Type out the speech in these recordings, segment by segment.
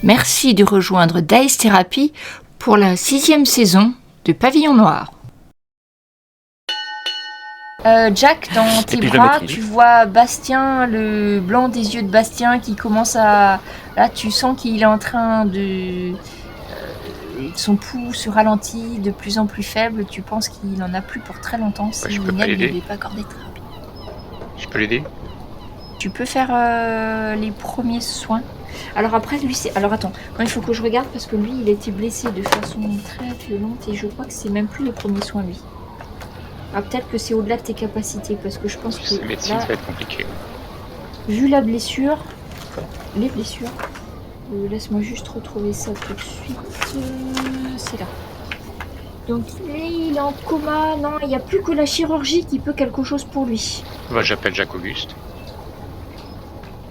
Merci de rejoindre Dice Therapy pour la 6e saison de Pavillon Noir. Jack, dans tes bras, tu vois Bastien, le blanc des yeux de Bastien qui commence à... Là, tu sens qu'il est en train de... son pouls se ralentit de plus en plus faible. Tu penses qu'il en a plus pour très longtemps si Ned ne lui pas accordé très rapide. Je peux l'aider? Tu peux faire les premiers soins. Alors après, lui, c'est... Alors attends, non, il faut que je regarde parce que lui, il a été blessé de façon très violente et je crois que c'est même plus les premiers soins, lui. Ah, peut-être que c'est au-delà de tes capacités, parce que je pense que médecine, là, ça va être compliqué. Vu la blessure, les blessures, laisse-moi juste retrouver ça tout de suite. C'est là. Donc lui, il est en coma. Non, il n'y a plus que la chirurgie qui peut quelque chose pour lui. Bah, j'appelle Jacques Auguste.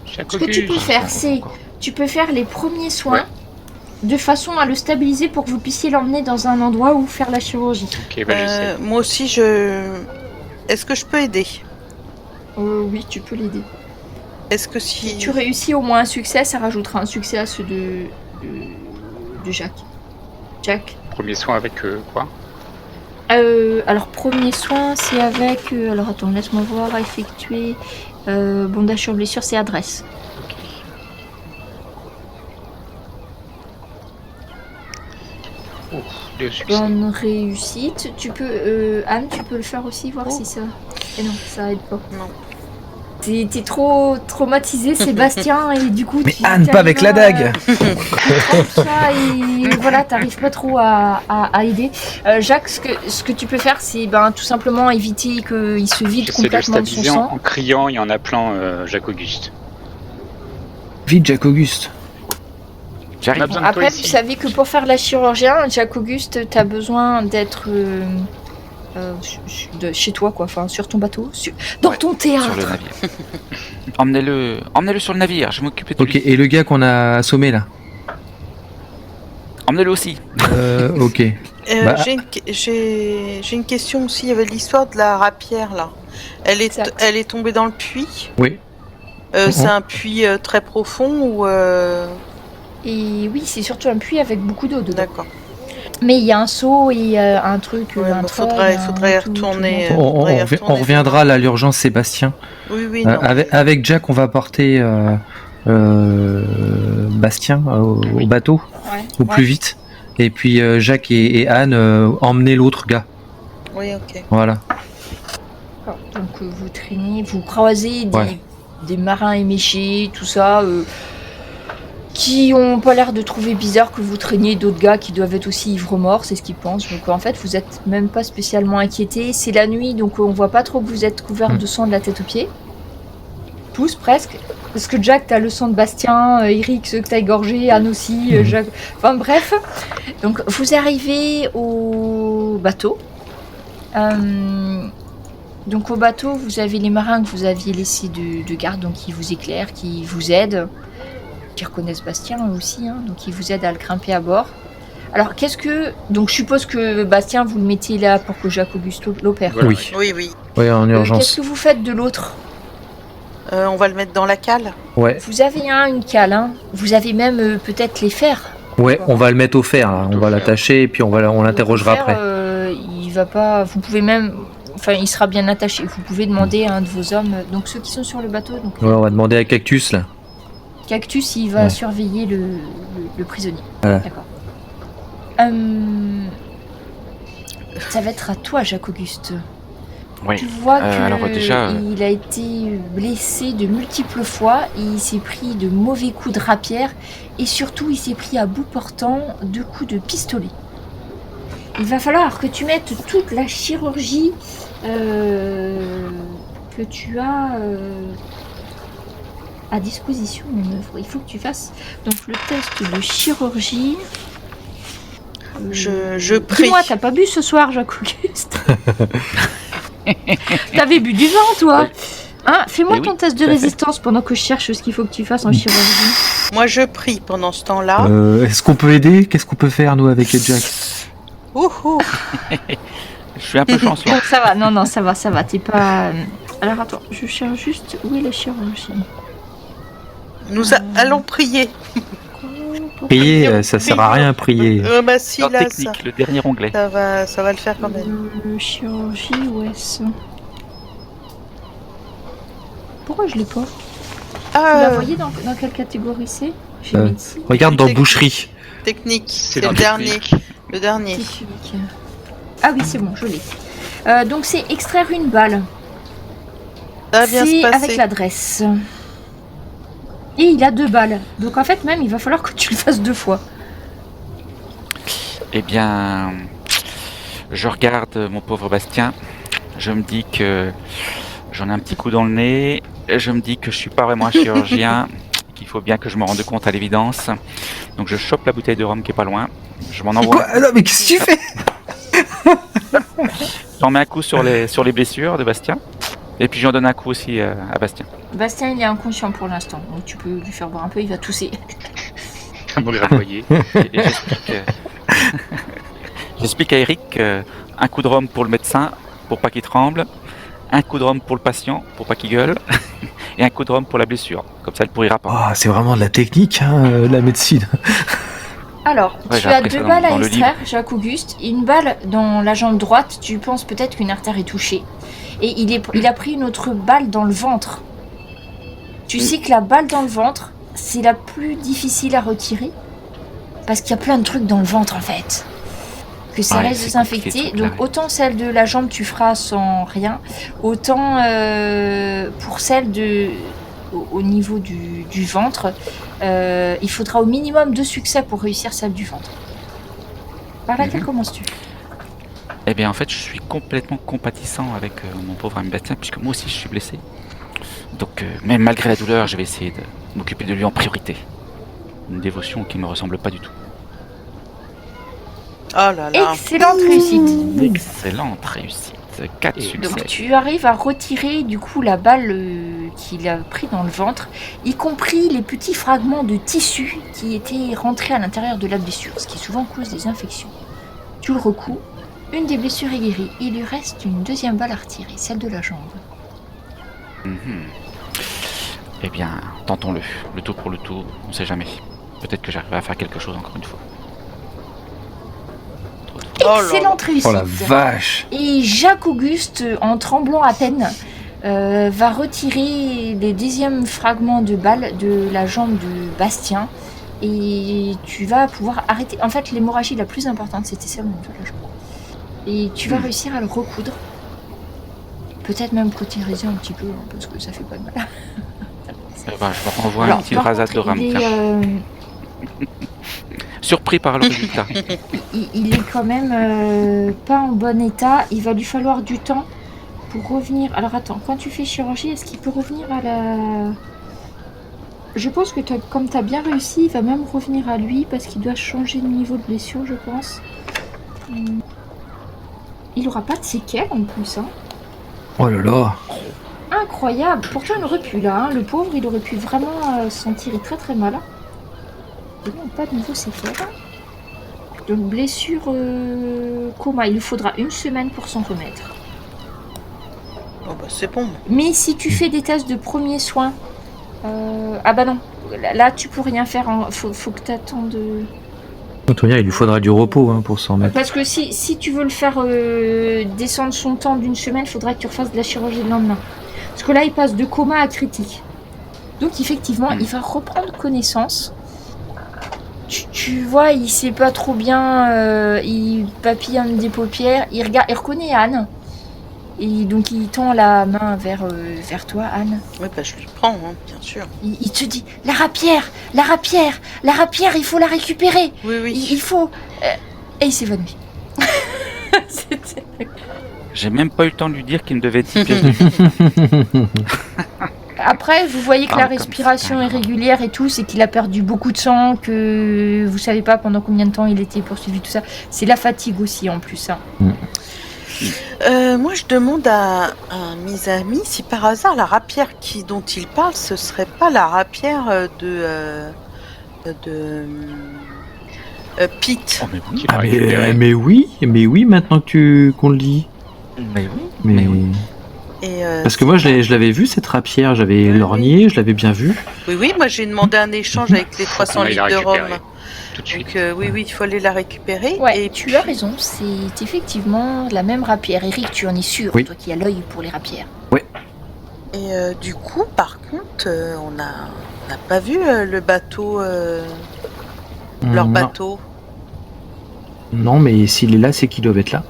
Ce que tu peux faire, c'est... Tu peux faire les premiers soins de façon à le stabiliser pour que vous puissiez l'emmener dans un endroit où faire la chirurgie. Ok, bah j'essaie. Moi aussi, Est-ce que je peux aider? Oui, tu peux l'aider. Est-ce que si tu réussis au moins un succès, ça rajoutera un succès à ceux de Jack. Jack. Premier soin avec quoi? Alors, premier soin, c'est avec... alors, attends, laisse-moi voir, effectuer... bondage sur blessure, c'est adresse. Bonne réussite. Tu peux... Anne, tu peux le faire aussi, voir si ça... Et non, ça aide pas. Non. T'es trop traumatisé, Sébastien, et du coup... Mais Anne, pas avec la dague. Ça, et voilà, t'arrives pas trop à aider. Jacques, ce que tu peux faire, c'est tout simplement éviter qu'il se vide complètement de son sang. En criant et en appelant Jacques Auguste. Vite, Jacques Auguste. Après, vous savez que pour faire la chirurgien, Jacques Auguste, t'as besoin d'être chez toi, quoi, enfin sur ton bateau, dans ton théâtre. Sur le navire. Emmenez-le sur le navire, je m'occupe de lui. Ok, et le gars qu'on a assommé là? Emmenez-le aussi. Ok. J'ai une question aussi, il y avait l'histoire de la rapière là. Elle est tombée dans le puits? Oui. C'est un puits très profond ou Et oui, c'est surtout un puits avec beaucoup d'eau dedans. D'accord. Mais il y a un seau et un truc. Il faudrait y retourner. On reviendra là à l'urgence, Sébastien. Oui, non. Avec Jack, on va porter Bastien au bateau, au plus vite. Et puis Jacques et Anne emmener l'autre gars. Oui, ok. Voilà. Donc vous traînez, vous croisez des marins éméchés, tout ça. Qui ont pas l'air de trouver bizarre que vous traîniez d'autres gars qui doivent être aussi ivres-morts, c'est ce qu'ils pensent. Donc en fait, vous êtes même pas spécialement inquiétés. C'est la nuit, donc on voit pas trop que vous êtes couverts de sang de la tête aux pieds. Tous presque. Parce que Jack, t'as le sang de Bastien, Eric, ceux que t'as égorgé, Anne aussi, Jacques... Enfin bref. Donc vous arrivez au bateau. Donc au bateau, vous avez les marins que vous aviez laissés de garde, donc qui vous éclairent, qui vous aident. Qui reconnaissent Bastien aussi, donc ils vous aident à le grimper à bord. Alors donc je suppose que Bastien vous le mettiez là pour que Jacques Auguste l'opère. Voilà. Oui. Oui, en urgence. Qu'est-ce que vous faites de l'autre? On va le mettre dans la cale. Ouais. Vous avez une cale, Vous avez même peut-être les fers. Ouais, on va le mettre au fer. Là. On va l'attacher et puis on l'interrogera après. Il va pas. Vous pouvez même. Enfin, il sera bien attaché. Vous pouvez demander à un de vos hommes. Donc ceux qui sont sur le bateau. Donc. Ouais, on va demander à Cactus là. Cactus, il va surveiller le prisonnier. Voilà. D'accord. Ça va être à toi, Jacques Auguste. Oui. Tu vois qu'il déjà... a été blessé de multiples fois, il s'est pris de mauvais coups de rapière et surtout il s'est pris à bout portant de coups de pistolet. Il va falloir que tu mettes toute la chirurgie que tu as à disposition en œuvre. Il faut que tu fasses donc le test de chirurgie. Je prie. Dis-moi, t'as pas bu ce soir, Jacques Auguste? T'avais bu du vin, toi? Fais-moi ton test de résistance pendant que je cherche ce qu'il faut que tu fasses en chirurgie. Moi, je prie pendant ce temps-là. Est-ce qu'on peut aider? Qu'est-ce qu'on peut faire, nous, avec Jack? Ouhou. Je suis un peu chanceux. Bon, ça va, non, ça va, t'es pas... Alors, attends, je cherche juste où est la chirurgie. Nous allons prier. Prier, ça sert à rien, prier. Bah si, Alors, là, technique, le dernier onglet. ça va le faire quand même. Chirurgie, ouais, ça. Pourquoi je l'ai pas? Vous la voyez dans quelle catégorie c'est? J'ai médecine. Regarde dans boucherie. Technique, c'est dans le dernier. technique. Le dernier. Technique. Ah oui, c'est bon, je l'ai. Donc c'est extraire une balle. Ça va bien se C'est passer. avec l'adresse. Et il a 2 balles. Donc en fait même il va falloir que tu le fasses 2 fois. Eh bien, je regarde mon pauvre Bastien. Je me dis que j'en ai un petit coup dans le nez. Je me dis que je suis pas vraiment un chirurgien. Qu'il faut bien que je me rende compte à l'évidence. Donc je chope la bouteille de rhum qui est pas loin. Je m'en envoie. Quoi? Non, mais qu'est-ce que tu fais? J'en mets un coup sur les blessures de Bastien. Et puis j'en donne un coup aussi à Bastien. Bastien il est inconscient pour l'instant. Donc tu peux lui faire boire un peu, il va tousser. Un mot gravoyé. Et j'explique à Eric un coup de rhum pour le médecin pour pas qu'il tremble, un coup de rhum pour le patient pour pas qu'il gueule, et un coup de rhum pour la blessure. Comme ça, elle pourrira pas. Oh, c'est vraiment de la technique, hein, la médecine. Alors, Ouais, tu j'ai as appris 2 ça balles à dans le extraire, Jacques-Auguste. Une balle dans la jambe droite, tu penses peut-être qu'une artère est touchée. Et il a pris une autre balle dans le ventre. Tu sais que la balle dans le ventre, c'est la plus difficile à retirer. Parce qu'il y a plein de trucs dans le ventre en fait. Que ça Ouais, reste c'est compliqué, désinfecté. ce truc-là, Donc autant celle de la jambe tu feras sans rien. Autant pour celle au niveau du ventre, il faudra au minimum 2 succès pour réussir celle du ventre. Par laquelle commences-tu? Eh bien, en fait, je suis complètement compatissant avec mon pauvre ami Bastien, puisque moi aussi je suis blessé. Donc, même malgré la douleur, je vais essayer de m'occuper de lui en priorité. Une dévotion qui ne me ressemble pas du tout. Oh là là. Excellente réussite. Excellente réussite. 4 succès. Donc tu arrives à retirer du coup la balle qu'il a pris dans le ventre, y compris les petits fragments de tissu qui étaient rentrés à l'intérieur de la blessure, ce qui souvent cause des infections. Tu le recouds, une des blessures est guérie, il lui reste une 2e balle à retirer, celle de la jambe. Eh bien, tentons-le. Le tout pour le tout, on sait jamais. Peut-être que j'arriverai à faire quelque chose encore une fois. Excellente réussite. Oh la vache. Et Jacques-Auguste, en tremblant à peine, va retirer les 10e fragments de balle de la jambe de Bastien. Et tu vas pouvoir arrêter. En fait, l'hémorragie la plus importante, c'était celle de la jambe. Et tu vas réussir à le recoudre. Peut-être même cautériser un petit peu, hein, parce que ça fait pas de mal. Eh ben, je vous renvoie une petite rasade de rame. Surpris par le résultat. Il est quand même pas en bon état. Il va lui falloir du temps pour revenir. Alors attends, quand tu fais chirurgie, est-ce qu'il peut revenir à la... Je pense que comme tu as bien réussi, il va même revenir à lui parce qu'il doit changer de niveau de blessure, je pense. Il aura pas de séquelles en plus. Hein. Oh là là. Incroyable. Pourtant, il aurait pu là. Hein. Le pauvre, il aurait pu vraiment s'en tirer très très mal. Et là, pas de nouveau séquelles. Donc blessure coma. Il lui faudra 1 semaine pour s'en remettre. Oh bah c'est bon. Mais si tu fais des tests de premiers soins... Ah bah non. Là, tu peux rien faire. Hein. Faut que tu attendes... Antonia, il lui faudra du repos hein, pour s'en mettre. Parce que si tu veux le faire descendre son temps d'1 semaine, il faudra que tu refasses de la chirurgie le lendemain. Parce que là, il passe de coma à critique. Donc effectivement, il va reprendre connaissance. Tu vois, il sait pas trop bien, il papillonne des paupières, il reconnaît Anne. Et donc il tend la main vers toi, Anne. Oui, bah je lui prends, hein, bien sûr. Il te dit, la rapière, il faut la récupérer. Oui. Il faut... Et il s'évanouit. J'ai même pas eu le temps de lui dire qu'il me devait 10 pièces de... Après, vous voyez que la respiration est régulière et tout, c'est qu'il a perdu beaucoup de sang, que vous savez pas pendant combien de temps il était poursuivi, tout ça. C'est la fatigue aussi en plus. Hein. Moi, je demande à mes amis si par hasard la rapière dont il parle, ce serait pas la rapière de Pete. Oh, mais oui. Qui l'a récupéré. mais oui, maintenant qu'on le dit. Mais oui. Et, Parce que moi, je l'avais vu cette rapière, j'avais lorgné, je l'avais bien vu. Oui, moi j'ai demandé un échange avec les 300 Comment il l'a litres de rhum. récupéré? Tout de suite. Donc oui, il faut aller la récupérer. Ouais, et tu as raison, c'est effectivement la même rapière. Eric, tu en es sûr, Oui. toi qui as l'œil pour les rapières. Et du coup, par contre, on n'a pas vu le bateau, leur Non. bateau. Non, mais s'il est là, c'est qu'ils doivent être là.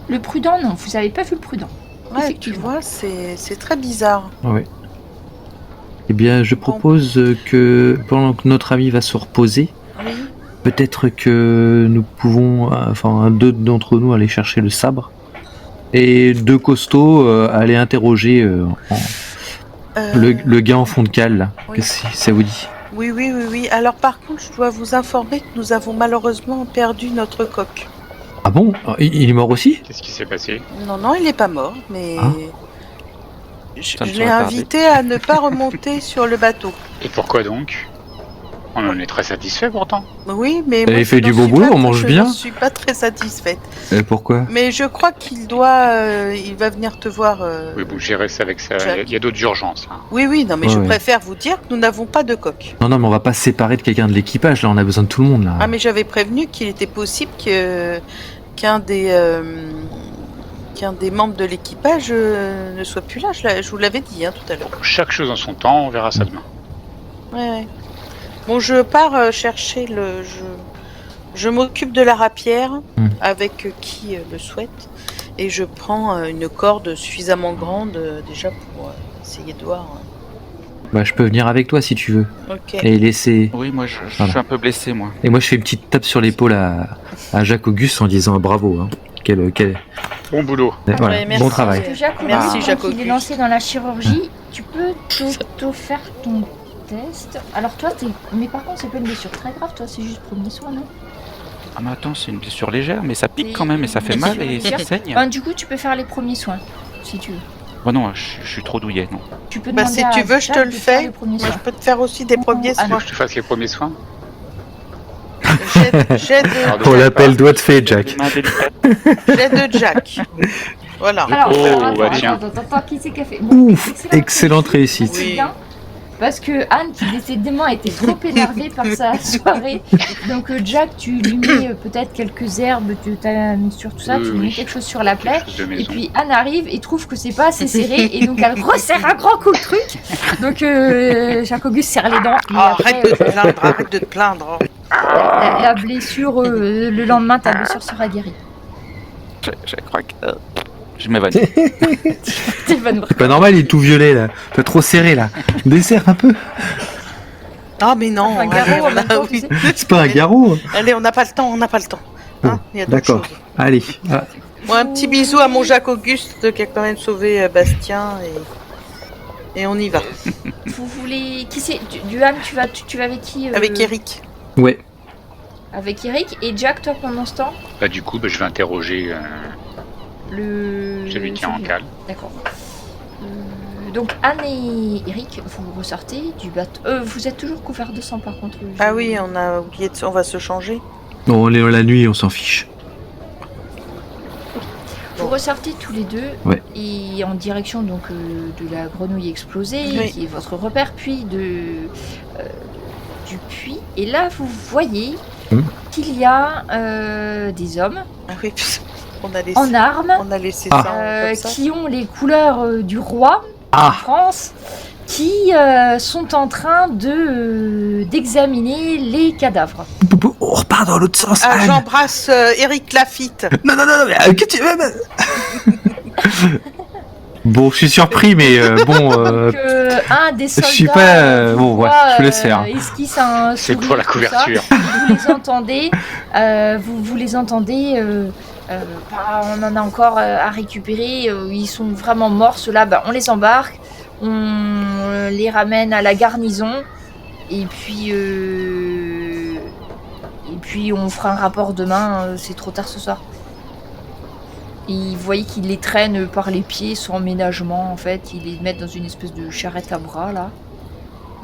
Le prudent, non, vous avez pas vu le prudent. Ouais, tu Effectivement. vois, c'est très bizarre. Ouais. Eh bien, je propose que pendant que notre ami va se reposer, Oui. peut-être que nous pouvons, enfin, deux d'entre nous aller chercher le sabre et deux costauds aller interroger le gars en fond de cale, là. Oui. Si ça vous dit. Oui. Alors par contre, je dois vous informer que nous avons malheureusement perdu notre coq. Ah bon? Il est mort aussi? Qu'est-ce qui s'est passé? Non, il n'est pas mort, mais Ah. je Ça ne l'ai saurait tarder. invité à ne pas remonter sur le bateau. Et pourquoi donc? On en est très satisfait pourtant. Oui, mais Elle moi, fait je du n'en bon suis boulot, pas- on mange bien. Je ne suis pas très satisfaite. Pourquoi? Mais je crois qu'il doit, il va venir te voir. Oui, vous gérez ça avec ça. Jack. Il y a d'autres urgences. Hein. Oui, non, mais Ouais, je ouais. préfère vous dire que nous n'avons pas de coq. Non, mais on va pas se séparer de quelqu'un de l'équipage, là, on a besoin de tout le monde, là. Ah, mais j'avais prévenu qu'il était possible qu'un des membres de l'équipage ne soit plus là. Je vous l'avais dit tout à l'heure. Chaque chose en son temps, on verra ça demain. Ouais. Bon, je pars chercher je m'occupe de la rapière avec qui le souhaite et je prends une corde suffisamment grande déjà pour essayer de voir. Bah, je peux venir avec toi si tu veux. Ok. Et laisser. Oui, moi je Voilà. suis un peu blessé, moi. Et moi, je fais une petite tape sur l'épaule à Jacques Auguste en disant bravo. Hein. Quel... Bon boulot. Voilà, merci. bon travail. Parce que Jacques, Merci, Auguste, Jacques quand il est Auguste. lancé dans la chirurgie, tu peux t'auto-faire ton test. Alors toi, mais par contre, c'est pas une blessure très grave, toi, c'est juste premier soin, non? Ah mais attends, c'est une blessure légère, mais ça pique Et quand même et ça fait une mal blessure et ça légère. saigne. Ben, du coup, tu peux faire les premiers soins, si tu veux. Oh non, je suis trop douillet, non. Tu peux Bah, demander si tu à veux, je te Jacques le de faire fais. les premiers Moi, soins. je peux te faire aussi des premiers Ah, Tu veux soins. que je te fasse les premiers soins? J'ai de, On l'appelle doigt de fée, Jack. Des mains délicates. j'ai de Jack. Voilà. Alors, Oh, attends, bah tiens. attends, qui c'est qui a fait Bon, Ouf, excellente réussite. C'est Oui. bien, parce que Anne, qui décidément était trop énervée par sa soirée, donc Jack, tu lui mets peut-être quelques herbes, tu as mis sur tout ça, Oui, tu lui mets oui. quelque chose sur la plaie, Quelque chose de et maison. puis Anne arrive et trouve que c'est pas assez serré, et donc elle resserre un grand coup le truc, donc Jacques-Auguste serre les dents, mais après, Arrête de te plaindre. la blessure, le lendemain, ta blessure sera guérie. Je crois que je m'évanouis. T'es bonne. C'est pas normal, il est tout violet là. T'as trop serré là. Desserre un peu. Ah, mais non. Un allez, garrot en on même a- temps, tu oui. sais. C'est pas un garrot. Allez, on n'a pas le temps, Hein, il y a d'autres D'accord. choses. Allez. Ah, Bon, un petit bisou à mon Jacques Auguste qui a quand même sauvé Bastien et on y va. Vous voulez... Qui c'est Duhan, tu vas avec qui Avec Eric. ouais. Avec Eric, et Jack, toi, pendant ce temps Bah, du coup, je vais interroger celui qui est en cale. D'accord. Donc Anne et Eric, vous ressortez du bateau. Vous êtes toujours couverts de sang par contre. Ah oui, on a oublié on va se changer. Bon, on est dans la nuit, on s'en fiche. Vous ressortez tous les deux Ouais. et en direction donc de la grenouille explosée, Oui. qui est votre repère, puis du puits. Et là, vous voyez qu'il y a des hommes Ah oui, on a laissé, en armes on a laissé Ah. ça comme ça. qui ont les couleurs du roi en Ah. France, qui sont en train d'examiner les cadavres. On repart dans l'autre sens. Ah, Anne. j'embrasse Eric Lafitte. Non, mais qu'est-ce que tu veux Bon, je suis surpris, mais bon. Donc, un des soldats. je suis pas, bon, voit, ouais, je laisse faire. Esquisse un C'est sourire, pour la tout couverture. ça. Vous les entendez. Vous les entendez. On en a encore à récupérer. Ils sont vraiment morts. Ceux-là, on les embarque. On les ramène à la garnison. Et puis on fera un rapport demain. C'est trop tard ce soir. Et vous voyez qu'ils les traînent par les pieds sans ménagement, en fait. Ils les mettent dans une espèce de charrette à bras, là.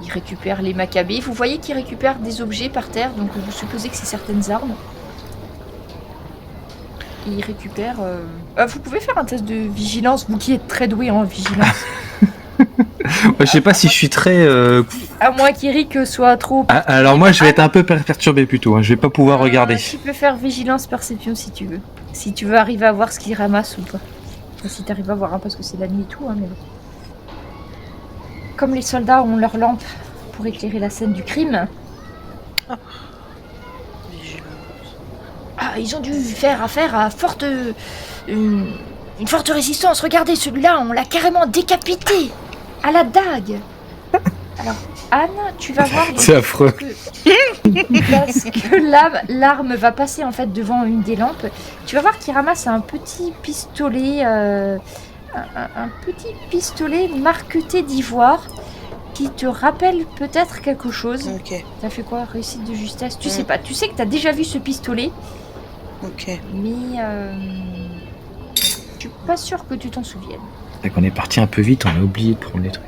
Ils récupèrent les macabées. Vous voyez qu'ils récupèrent des objets par terre, donc vous supposez que c'est certaines armes. Et ils récupèrent... vous pouvez faire un test de vigilance, vous qui êtes très doué en vigilance. Je sais pas si je suis très. À moins qu'Eric soit trop... Alors moi, je vais être un peu perturbé plutôt. Je vais pas pouvoir regarder. Tu peux faire vigilance perception si tu veux. Si tu veux arriver à voir ce qu'il ramasse ou pas. Enfin, si t'arrives à voir, parce que c'est la nuit et tout, mais bon. Comme les soldats ont leur lampe pour éclairer la scène du crime, ils ont dû faire affaire à une forte résistance. Regardez, celui-là, on l'a carrément décapité à la dague. Alors, Anne, tu vas voir... C'est affreux. Parce que l'arme va passer en fait devant une des lampes. Tu vas voir qu'il ramasse un petit pistolet, un petit pistolet marqueté d'ivoire qui te rappelle peut-être quelque chose. Ok. T'as fait quoi? Réussite de justesse? Tu sais pas. Tu sais que t'as déjà vu ce pistolet. Ok. Mais je suis pas sûre que tu t'en souviennes. C'est qu'on est parti un peu vite, on a oublié de prendre les trucs.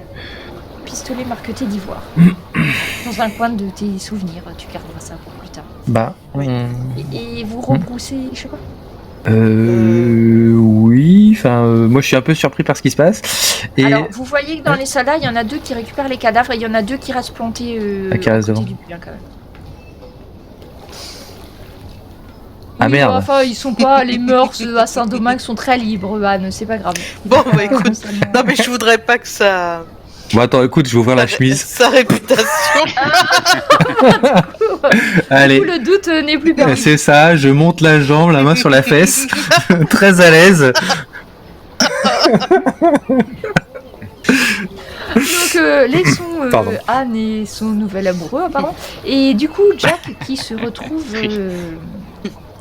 Pistolet marqueté d'ivoire. Dans un coin de tes souvenirs, tu garderas ça pour plus tard. Bah, Oui. Et vous rebroussez les chemins? oui, enfin, moi je suis un peu surpris par ce qui se passe. Et Alors, vous voyez que dans les soldats, il y en a 2 qui récupèrent les cadavres et il y en a 2 qui restent plantés À qui reste côté devant. du puits, quand même. Ah, merde. Enfin, ils sont pas... Les mœurs à Saint-Domingue sont très libres, Anne, c'est pas grave. Bon, bah écoute. Non, mais je voudrais pas que ça. Bon, attends, écoute, je vais ouvrir la chemise. Sa réputation. Allez. Du coup, le doute n'est plus permis. C'est ça, je monte la jambe, la main sur la fesse, très à l'aise. Donc, laissons Pardon. Anne et son nouvel amoureux, apparemment. Et du coup, Jack qui se retrouve...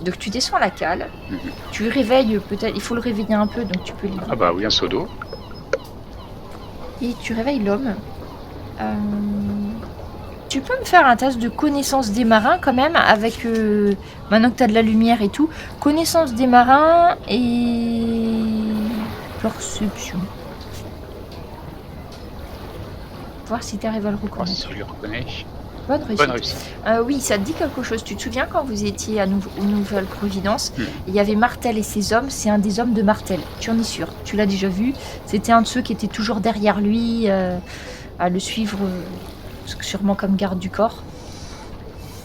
Donc, tu descends à la cale. Tu réveilles peut-être... Il faut le réveiller un peu, donc tu peux... Ah bah oui, un seau d'eau. Et tu réveilles l'homme. Tu peux me faire un test de connaissance des marins quand même, avec maintenant que tu as de la lumière et tout. Connaissance des marins et perception. Voir si tu arrives à le Oh, reconnaître. si je le reconnais. Bonne réussite. Bonne réussite. Oui, ça te dit quelque chose. Tu te souviens quand vous étiez à Nouvelle-Providence, Hmm. il y avait Martel et ses hommes. C'est un des hommes de Martel. Tu en es sûr. Tu l'as déjà vu. C'était un de ceux qui était toujours derrière lui, à le suivre, sûrement comme garde du corps.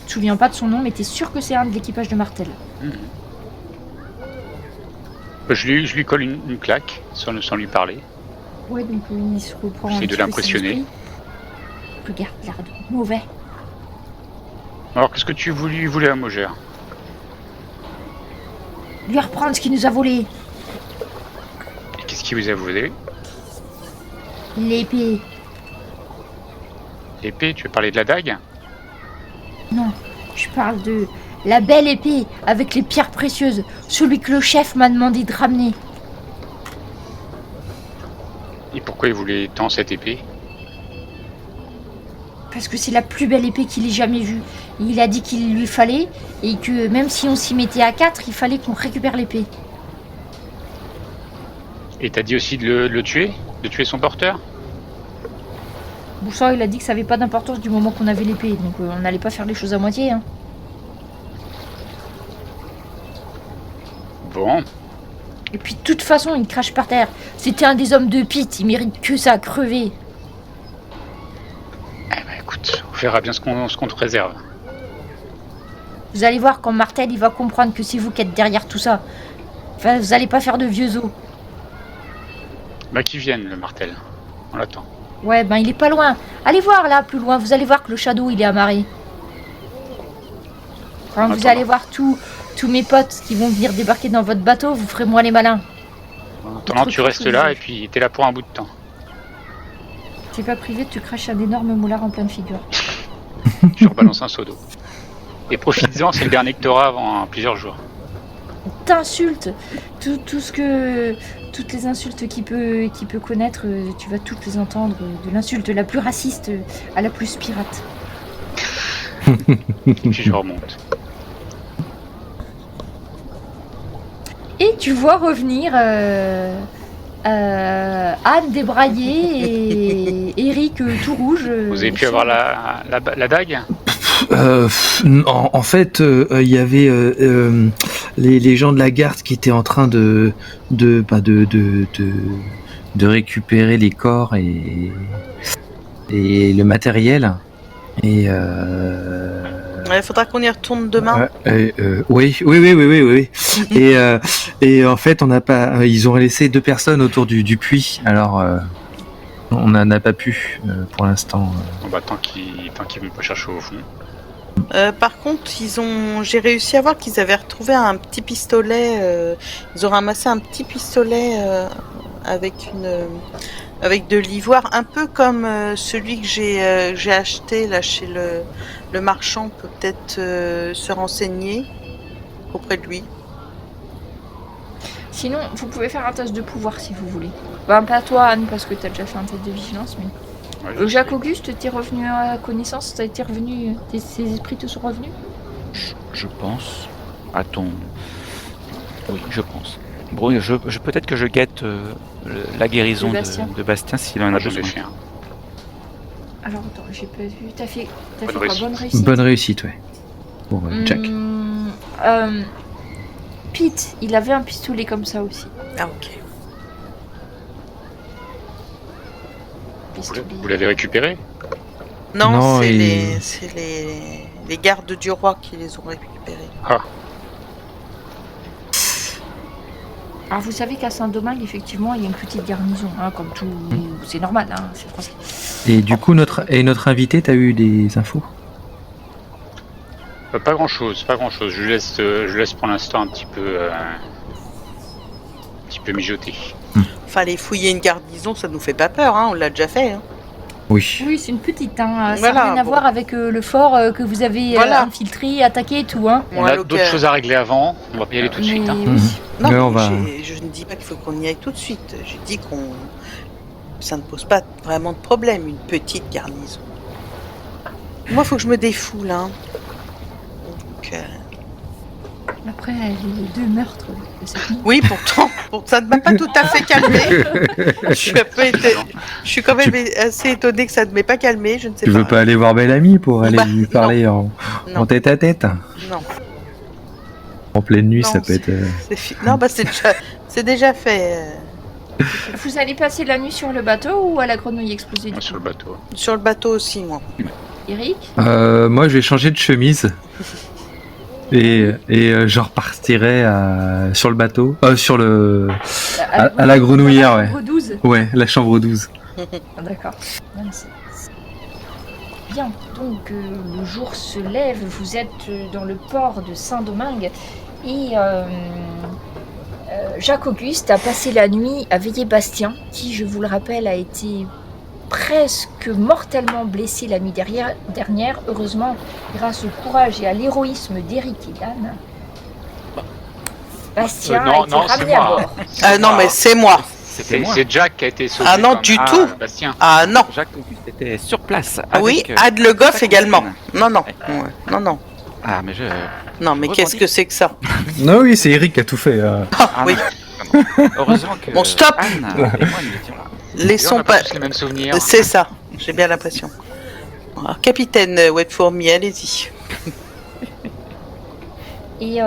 Tu te souviens pas de son nom, mais t'es sûr que c'est un de l'équipage de Martel. Je lui colle une claque sans lui parler. Ouais, donc il se reprend. J'essaie de l'impressionner. Regarde, l'air de mauvais. Alors, qu'est-ce que tu voulais à Mogère? Lui reprendre ce qu'il nous a volé. Et qu'est-ce qui vous a volé? L'épée. L'épée, tu veux parler de la dague? Non, je parle de la belle épée avec les pierres précieuses. Celui que le chef m'a demandé de ramener. Et pourquoi il voulait tant cette épée? Parce que c'est la plus belle épée qu'il ait jamais vue. Il a dit qu'il lui fallait et que même si on s'y mettait à 4, il fallait qu'on récupère l'épée. Et t'as dit aussi de le tuer? De tuer son porteur? Bon, ça, il a dit que ça avait pas d'importance du moment qu'on avait l'épée. Donc on n'allait pas faire les choses à moitié. Hein. Bon. Et puis de toute façon, il crache par terre. C'était un des hommes de Pete. Il mérite que ça, crever. Eh ben écoute, on verra bien ce qu'on te réserve. Vous allez voir quand Martel, il va comprendre que c'est vous qui êtes derrière tout ça. Enfin, vous allez pas faire de vieux os. Bah qu'il vienne, le martel. On l'attend. Ouais, ben il est pas loin. Allez voir là, plus loin. Vous allez voir que le Shadow, il est amarré. Quand vous Attends. allez voir tous mes potes qui vont venir débarquer dans votre bateau, vous ferez moins les malins. En attendant, tu restes là et puis t'es là pour un bout de temps. T'es pas privé de te cracher un énorme moulard en pleine figure. Tu rebalances un seau d'eau. Et profites-en, c'est le dernier que t'auras avant plusieurs jours. T'insulte tout ce que... Toutes les insultes qu'il peut connaître, tu vas toutes les entendre. De l'insulte la plus raciste à la plus pirate. Puis je remonte. Et tu vois revenir Anne débraillée et Eric tout rouge. Vous avez pu avoir la dague? En fait, il y avait les gens de la garde qui étaient en train de de récupérer les corps et le matériel. Et Il faudra qu'on y retourne demain. oui. Et en fait, on n'a pas. Ils ont laissé 2 personnes autour du puits. Alors, on n'en a pas pu pour l'instant. Bon, bah, tant qu'ils vont pas chercher au fond. Par contre, j'ai réussi à voir qu'ils avaient retrouvé un petit pistolet. Ils ont ramassé un petit pistolet avec de l'ivoire, un peu comme celui que j'ai acheté là chez le marchand. On peut peut-être se renseigner auprès de lui. Sinon, vous pouvez faire un test de pouvoir si vous voulez. Ben, pas toi, Anne, parce que t'as déjà fait un test de vigilance, mais... Ouais, je Jacques sais. Auguste, t'es revenu à connaissance, t'as été revenu, ces esprits te sont revenus. Je pense. À ton. Oui, je pense. Bon, peut-être que je guette la guérison De Bastien. de Bastien s'il en a Moi, j'en ai besoin. fait un. Alors attends, j'ai pas vu. T'as fait Bonne quoi? réussite. Bonne réussite. Bonne réussite, ouais. Pour Jack. Pete, il avait un pistolet comme ça aussi. Ah ok. Pistolet. Vous l'avez récupéré? Non, Non, c'est les gardes du roi qui les ont récupérés. Ah, Alors vous savez qu'à Saint-Domingue, effectivement, il y a une petite garnison, hein, comme tout, c'est normal, hein, c'est français. Et du coup, notre invité, t'as eu des infos? pas grand chose. Je laisse pour l'instant un petit peu mijoter. Fallait fouiller une garnison, ça nous fait pas peur, hein, on l'a déjà fait. Hein. Oui. Oui, c'est une petite, hein, ça Voilà, n'a rien à bon. voir avec le fort que vous avez Voilà. infiltré, attaqué et tout, hein. On a d'autres choses à régler avant. On va pas y aller tout de suite. Mais Hein. oui. Non, Ouais, on va- je ne dis pas qu'il faut qu'on y aille tout de suite. J'ai dit ça ne pose pas vraiment de problème, une petite garnison. Moi, il faut que je me défoule, hein. Donc, Après les 2 meurtres de cette nuit. oui, pourtant, ça ne m'a pas tout à fait calmé. Je suis quand même assez étonnée que ça ne m'ait pas calmé. Je ne sais Tu pas. veux pas aller voir Belle-Amie pour aller Bah, lui parler en Non, tête à tête? non. En pleine nuit, Non, ça peut être. Non, bah c'est déjà fait. Vous allez passer la nuit sur le bateau ou à la grenouille explosée du Sur coup le bateau. Sur le bateau aussi, moi. Eric? Moi, je vais changer de chemise. Et je repartirai sur le bateau. Sur le. À la grenouillère, ouais. Chambre 12. Ouais, la chambre 12. Ah, d'accord. Bien, donc le jour se lève, vous êtes dans le port de Saint-Domingue et Jacques Auguste a passé la nuit à veiller Bastien, qui, je vous le rappelle, a été presque mortellement blessé la nuit dernière. Heureusement, grâce au courage et à l'héroïsme d'Eric et d'Anne, Bastien a été ramené à bord. Non, mais c'est moi. C'était moi. C'est Jack qui a été sauvé. Ah non, par du tout. Bastien. Ah non. Jacques Auguste était sur place. Oui, avec, Ad Le Goff Jacques également. Auguste. Non, non. Ouais. Ouais. Non, non. Ah, mais je. Non, mais qu'est-ce que c'est que ça? Non, oui, c'est Eric qui a tout fait. Ah, oui. non. Heureusement que. Bon, stop. Anne et moi, nous étions là. Et on Laissons n'a pas. tous les mêmes souvenirs. C'est ça. J'ai bien l'impression. Alors, capitaine Wet Fourmi, allez-y. Et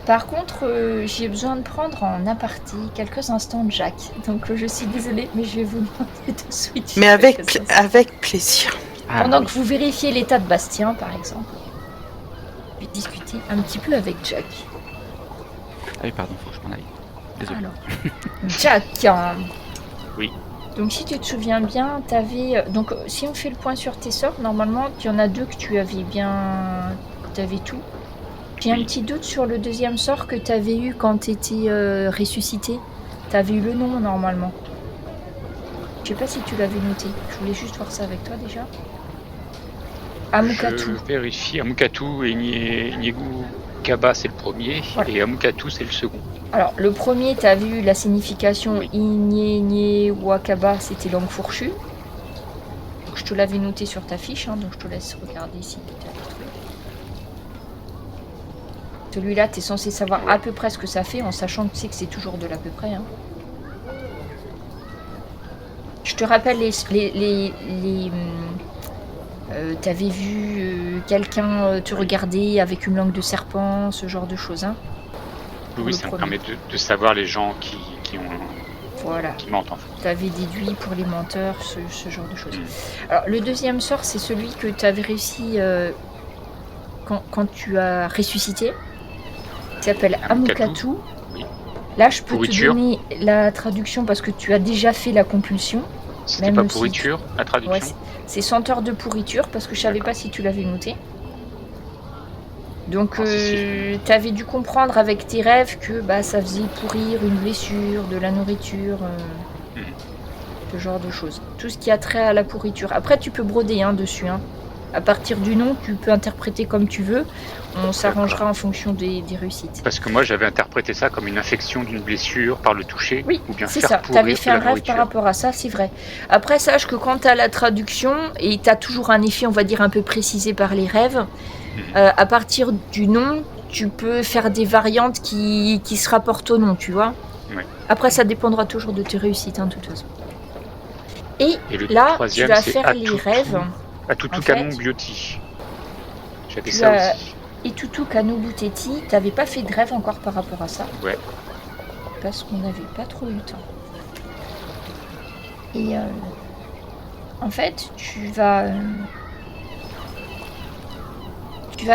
par contre, j'ai besoin de prendre en aparté quelques instants de Jacques. Donc je suis désolée, mais je vais vous demander de switcher. Mais quelques instants. avec plaisir. Ah, Pendant oui. que vous vérifiez l'état de Bastien, par exemple, je vais discuter un petit peu avec Jack. Ah oui, pardon, faut que je m'en aille. Désolé. Alors, Jack. Oui. Donc si tu te souviens bien, t'avais... Donc si on fait le point sur tes sorts, normalement, il y en a 2 que tu avais bien... T'avais tout. J'ai un Oui. petit doute sur le deuxième sort que t'avais eu quand t'étais ressuscité. T'avais eu le nom, normalement. Je sais pas si tu l'avais noté. Je voulais juste voir ça avec toi, déjà. Amukatu. Je vérifie. Amukatu et Niegu Kaba, c'est le premier. Voilà. Et Amukatu, c'est le second. Alors, le premier, t'as vu la signification Oui. Inyé Wakaba, c'était langue fourchue. Donc, je te l'avais noté sur ta fiche, hein, donc je te laisse regarder si tu as trouvé. Celui-là, t'es censé savoir à peu près ce que ça fait, en sachant que tu sais que c'est toujours de l'à peu près. Hein. Je te rappelle t'avais vu quelqu'un te regarder avec une langue de serpent, ce genre de choses, hein. Oui, Le ça me premier. permet de savoir les gens qui ont Voilà. qui mentent en fait. T'avais déduit pour les menteurs, ce genre de choses. Alors, le deuxième sort, c'est celui que tu avais réussi quand tu as ressuscité. Il s'appelle Amukatu. Oui. Là, je peux Pourriture. te donner la traduction parce que tu as déjà fait la compulsion. C'était Même pas aussi. pourriture, la traduction. Ouais, c'est senteur de pourriture parce que je savais pas si tu l'avais noté. Donc, Ah, si. tu avais dû comprendre avec tes rêves que ça faisait pourrir une blessure, de la nourriture, ce genre de choses. Tout ce qui a trait à la pourriture. Après, tu peux broder dessus. À partir du nom, tu peux interpréter comme tu veux. On s'arrangera en fonction des réussites. Parce que moi, j'avais interprété ça comme une infection d'une blessure par le toucher, Oui, ou bien c'est faire ça. pourrir T'avais de fait la un rêve nourriture. par rapport à ça, c'est vrai. Après, sache que quand t'as la traduction, et t'as toujours un effet, on va dire, un peu précisé par les rêves, à partir du nom, tu peux faire des variantes qui se rapportent au nom, tu vois. Ouais. Après, ça dépendra toujours de tes réussites, de toute façon. Et le là, tu troisième, vas c'est faire les Atutu. rêves. Atutu En Canon fait, Bioti. J'avais tu ça as- aussi. Et Tutu Kanobuteti, t'avais pas fait de rêve encore par rapport à ça. Ouais. Parce qu'on n'avait pas trop eu le temps. Et en fait, tu vas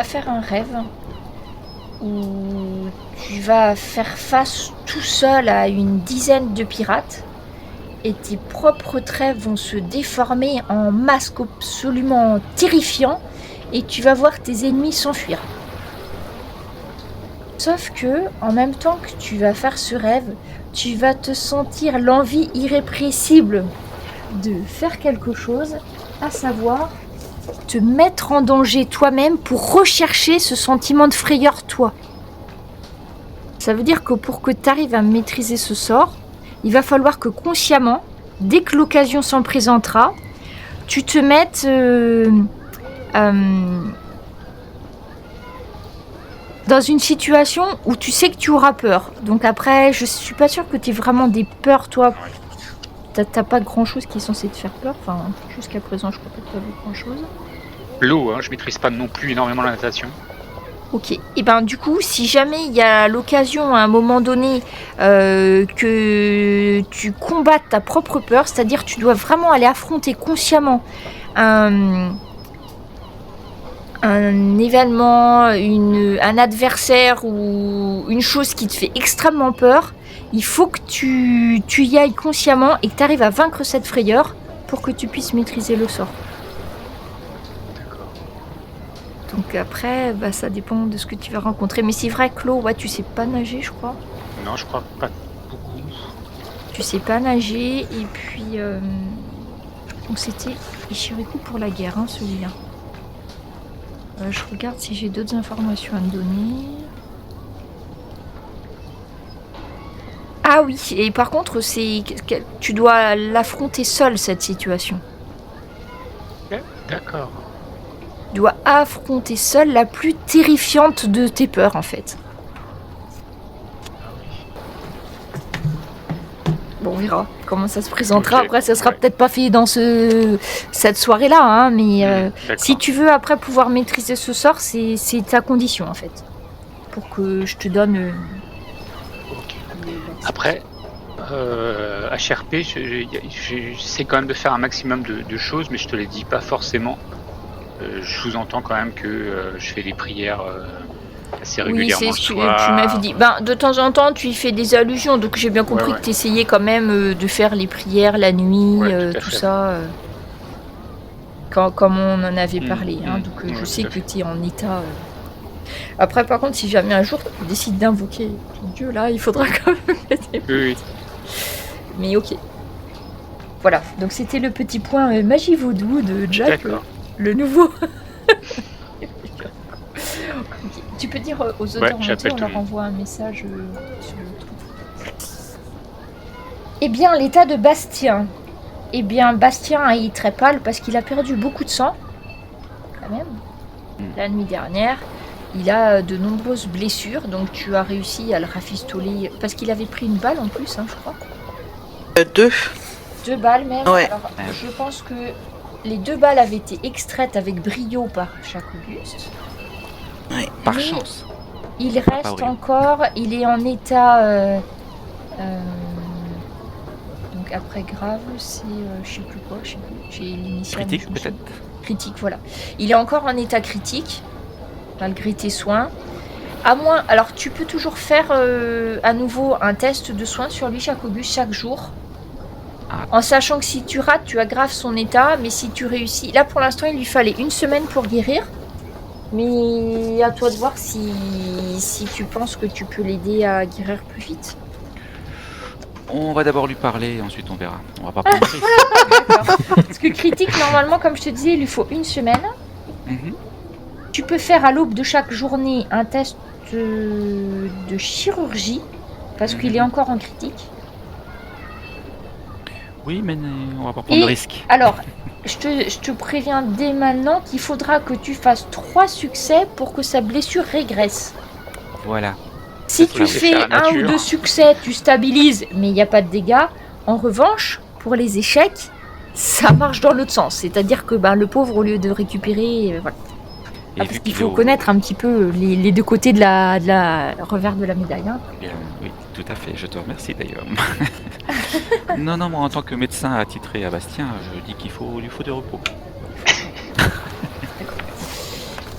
faire un rêve où tu vas faire face tout seul à une dizaine de pirates et tes propres traits vont se déformer en masques absolument terrifiants et tu vas voir tes ennemis s'enfuir. Sauf que, en même temps que tu vas faire ce rêve, tu vas te sentir l'envie irrépressible de faire quelque chose, à savoir te mettre en danger toi-même pour rechercher ce sentiment de frayeur toi. Ça veut dire que pour que tu arrives à maîtriser ce sort, il va falloir que consciemment, dès que l'occasion s'en présentera, tu te mettes dans une situation où tu sais que tu auras peur. Donc après, je suis pas sûre que tu aies vraiment des peurs, toi. T'as pas grand chose qui est censé te faire peur. Enfin, jusqu'à présent, je crois pas que t'as vu grand chose. L'eau, je maîtrise pas non plus énormément la natation. Ok. Et ben du coup, si jamais il y a l'occasion à un moment donné que tu combattes ta propre peur, c'est-à-dire tu dois vraiment aller affronter consciemment un événement, un adversaire ou une chose qui te fait extrêmement peur, il faut que tu y ailles consciemment et que tu arrives à vaincre cette frayeur pour que tu puisses maîtriser le sort. D'accord. Donc après, ça dépend de ce que tu vas rencontrer. Mais c'est vrai que l'eau, tu sais pas nager, je crois. Non, je crois pas beaucoup. Tu sais pas nager et puis... Donc c'était Ishiriku pour la guerre, celui-là. Je regarde si j'ai d'autres informations à me donner. Ah oui, et par contre, tu dois l'affronter seul, cette situation. D'accord. Tu dois affronter seul la plus terrifiante de tes peurs, en fait. Bon, on verra comment ça se présentera. Ok, Après, ça sera ouais. peut-être pas fait dans cette soirée-là, mais D'accord. si tu veux après pouvoir maîtriser ce sort, c'est ta condition, en fait. Pour que je te donne... Ok. Après, HRP, j'essaie quand même de faire un maximum de choses, mais je te les dis pas forcément. Je sous-entends quand même que je fais des prières assez Oui, régulièrement c'est le ce que soir. tu m'avais dit. De temps en temps, tu y fais des allusions, donc j'ai bien compris Ouais. que tu essayais quand même de faire les prières la nuit, Ouais, tout à tout fait. ça. Comme on en avait parlé. mmh. Donc Ouais, je tout sais à que fait. tu es en état... Après, par contre, si jamais un jour tu décides d'invoquer ton dieu, là, il faudra quand même aider. Oui. Mais ok. Voilà, donc c'était le petit point magie vaudou de Jack, D'accord. le nouveau. Ok. Tu peux dire aux auteurs en j'appelle on tout leur le monde. envoie un message sur le truc. Eh bien, l'état de Bastien. Eh bien, Bastien est très pâle parce qu'il a perdu beaucoup de sang. Quand même. La nuit dernière. Il a de nombreuses blessures, donc tu as réussi à le rafistoler. Parce qu'il avait pris une balle en plus, je crois. 2. 2 balles même. Ouais. Alors, je pense que les 2 balles avaient été extraites avec brio par chaque Auguste. Ouais. Par Mais chance. Il Pas reste horrible. encore, il est en état Donc après grave, c'est je sais plus quoi, j'ai l'initiale. Critique peut-être. Critique, voilà. Il est encore en état critique, malgré tes soins. À moins, alors tu peux toujours faire à nouveau un test de soins sur lui, Jacobus, chaque jour. En sachant que si tu rates, tu aggraves son état, mais si tu réussis... Là, pour l'instant, il lui fallait 1 semaine pour guérir. Mais à toi de voir si tu penses que tu peux l'aider à guérir plus vite. On va d'abord lui parler, ensuite on verra. On va pas prendre de risque. D'accord. Parce que critique, normalement, comme je te disais, il lui faut 1 semaine. Tu peux faire à l'aube de chaque journée un test de chirurgie, parce qu'il est encore en critique. Oui, mais on va pas prendre de risque. Alors, je te préviens dès maintenant qu'il faudra que tu fasses 3 succès pour que sa blessure régresse. Voilà. Si tu fais 1 ou 2 succès, tu stabilises, mais il n'y a pas de dégâts. En revanche, pour les échecs, ça marche dans l'autre sens. C'est-à-dire que le pauvre, au lieu de récupérer... voilà. Parce qu'il faut connaître un petit peu les deux côtés de la revers de la médaille. Hein. Bien, oui, tout à fait. Je te remercie d'ailleurs. Non, moi en tant que médecin attitré à Bastien, je dis qu'il lui faut de repos.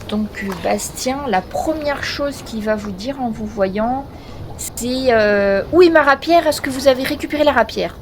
Donc Bastien, la première chose qu'il va vous dire en vous voyant, c'est où est ma rapière? Est-ce que vous avez récupéré la rapière?